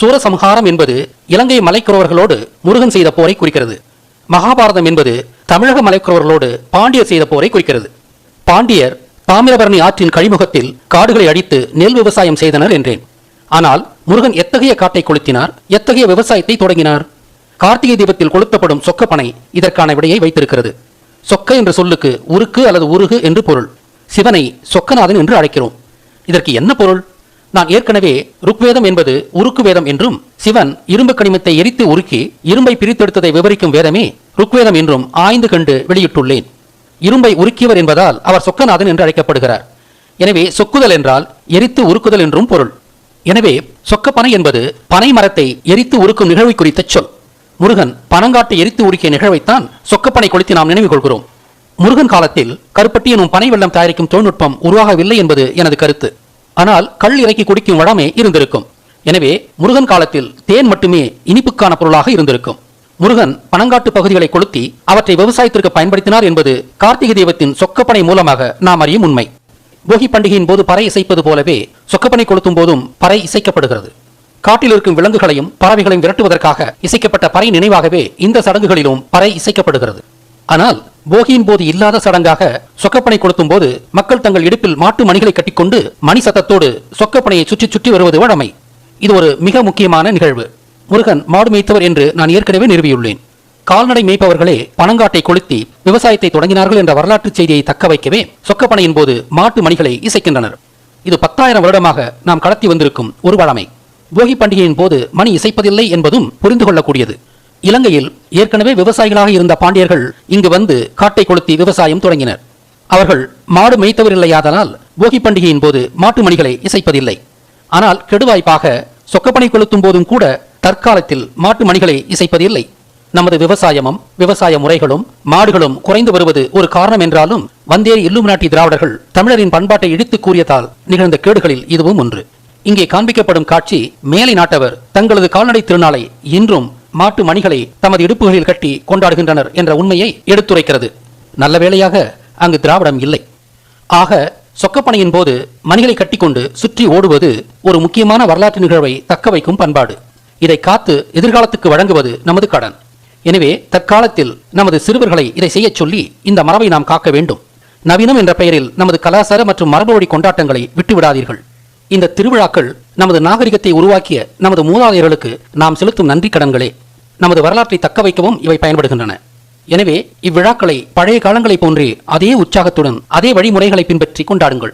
சூரசம்ஹாரம் என்பது இலங்கை மலைக்குறவர்களோடு முருகன் செய்த போரை குறிக்கிறது. மகாபாரதம் என்பது தமிழக மலைக்குறவர்களோடு பாண்டியர் செய்த போரை குறிக்கிறது. பாண்டியர் தாமிரபரணி ஆற்றின் கழிமுகத்தில் காடுகளை அடித்து நெல் விவசாயம் செய்தனர் என்றேன். ஆனால் முருகன் எத்தகைய காட்டை கொளுத்தினார், எத்தகைய விவசாயத்தை தொடங்கினார்? கார்த்திகை தீபத்தில் கொளுத்தப்படும் சொக்கப்பனை இதற்கான விடையை வைத்திருக்கிறது. சொக்க என்ற சொல்லுக்கு உருக்கு அல்லது உருகு என்று பொருள். சிவனை சொக்கநாதன் என்று அழைக்கிறோம். இதற்கு என்ன பொருள்? நான் ஏற்கனவே ருக்வேதம் என்பது உருக்கு வேதம் என்றும், சிவன் இரும்பு கனிமத்தை எரித்து உருக்கி இரும்பை பிரித்தெடுத்ததை விவரிக்கும் வேதமே ருக்வேதம் என்றும் ஆய்ந்து கண்டு வெளியிட்டுள்ளேன். இரும்பை உருக்கியவர் என்பதால் அவர் சொக்கநாதன் என்று அழைக்கப்படுகிறார். எனவே சொக்குதல் என்றால் எரித்து உருக்குதல் என்றும் பொருள். எனவே சொக்கப்பனை என்பது பனை மரத்தை எரித்து உருக்கும் நிகழ்வை குறித்த சொல். முருகன் பனங்காட்டை எரித்து உருக்கிய நிகழ்வைத்தான் சொக்கப்பனை கொளுத்தி நாம் நினைவு கொள்கிறோம். முருகன் காலத்தில் கருப்பட்டி எனும் பனை வெள்ளம் தயாரிக்கும் தொழில்நுட்பம் உருவாகவில்லை என்பது எனது கருத்து. ஆனால் கள் இறக்கி குடிக்கும் வளமே இருந்திருக்கும். எனவே முருகன் காலத்தில் தேன் மட்டுமே இனிப்புக்கான பொருளாக இருந்திருக்கும். முருகன் பனங்காட்டு பகுதிகளை கொளுத்தி அவற்றை விவசாயத்திற்கு பயன்படுத்தினார் என்பது கார்த்திகை தீபத்தின் சொக்கப்பனை மூலமாக நாம் அறியும் உண்மை. போகி பண்டிகையின் போது பறை இசைப்பது போலவே சொக்கப்பனை கொளுத்தும் போதும் பறை இசைக்கப்படுகிறது. காட்டில் இருக்கும் விலங்குகளையும் பறவைகளையும் விரட்டுவதற்காக இசைக்கப்பட்ட பறை நினைவாகவே இந்த சடங்குகளிலும் பறை இசைக்கப்படுகிறது. ஆனால் போகியின் போது இல்லாத சடங்காக சொக்கப்பனை கொளுத்தும் போது மக்கள் தங்கள் இடுப்பில் மாட்டு மணிகளை கட்டிக்கொண்டு மணி சத்தத்தோடு சொக்கப்பனையை சுற்றி சுற்றி வருவது வழமை. இது ஒரு மிக முக்கியமான நிகழ்வு. முருகன் மாடு மேய்த்தவர் என்று நான் ஏற்கனவே நிறுவியுள்ளேன். கால்நடை மேய்ப்பவர்களே பனங்காட்டை கொளுத்தி விவசாயத்தை தொடங்கினார்கள் என்ற வரலாற்று செய்தியை தக்க வைக்கவே சொக்கப்பனையின் போது மாட்டு மணிகளை இசைக்கின்றனர். இது 10,000 வருடமாக நாம் கடத்தி வந்திருக்கும் ஒரு வழமை. போகி பண்டிகையின் போது மணி இசைப்பதில்லை என்பதும் புரிந்து கொள்ளக்கூடியது. இலங்கையில் ஏற்கனவே விவசாயிகளாக இருந்த பாண்டியர்கள் இங்கு வந்து காட்டை கொளுத்தி விவசாயம் தொடங்கினர். அவர்கள் மாடு மேய்த்தவர் இல்லையாதனால் போகி பண்டிகையின் போது மாட்டு மணிகளை இசைப்பதில்லை. ஆனால் கெடுவாய்ப்பாக சொக்கப்பனை கொளுத்தும் போதும் கூட தற்காலத்தில் மாட்டு மணிகளை இசைப்பதில்லை. நமது விவசாயமும் விவசாய முறைகளும் மாடுகளும் குறைந்து வருவது ஒரு காரணம் என்றாலும் வந்தேரி இல்லுமினாட்டி திராவிடர்கள் தமிழரின் பண்பாட்டை இடித்து கூறியதால் நிகழ்ந்த கேடுகளில் இதுவும் ஒன்று. இங்கே காண்பிக்கப்படும் காட்சி மேலை நாட்டவர் தங்களது கால்நடை திருநாளை இன்றும் மாட்டு மணிகளை தமது இடுப்புகளில் கட்டி கொண்டாடுகின்றனர் என்ற உண்மையை எடுத்துரைக்கிறது. நல்ல வேளையாக அங்கு திராவிடம் இல்லை. ஆக சொக்கப்பனையின் போது மணிகளை கட்டிக்கொண்டு சுற்றி ஓடுவது ஒரு முக்கியமான வரலாற்று நிகழ்வை தக்க வைக்கும் பண்பாடு. இதை காத்து எதிர்காலத்துக்கு வழங்குவது நமது கடன். எனவே தற்காலத்தில் நமது சிறுவர்களை இதை செய்ய சொல்லி இந்த மரபை நாம் காக்க வேண்டும். நவீனம் என்ற பெயரில் நமது கலாச்சார மற்றும் மரபு வழி கொண்டாட்டங்களை விட்டுவிடாதீர்கள். இந்த திருவிழாக்கள் நமது நாகரிகத்தை உருவாக்கிய நமது மூதாதையர்களுக்கு நாம் செலுத்தும் நன்றி கடன்களே. நமது வரலாற்றை தக்க வைக்கவும் இவை பயன்படுகின்றன. எனவே இவ்விழாக்களை பழைய காலங்களைப் போன்றே அதே உற்சாகத்துடன் அதே வழிமுறைகளை பின்பற்றி கொண்டாடுங்கள்.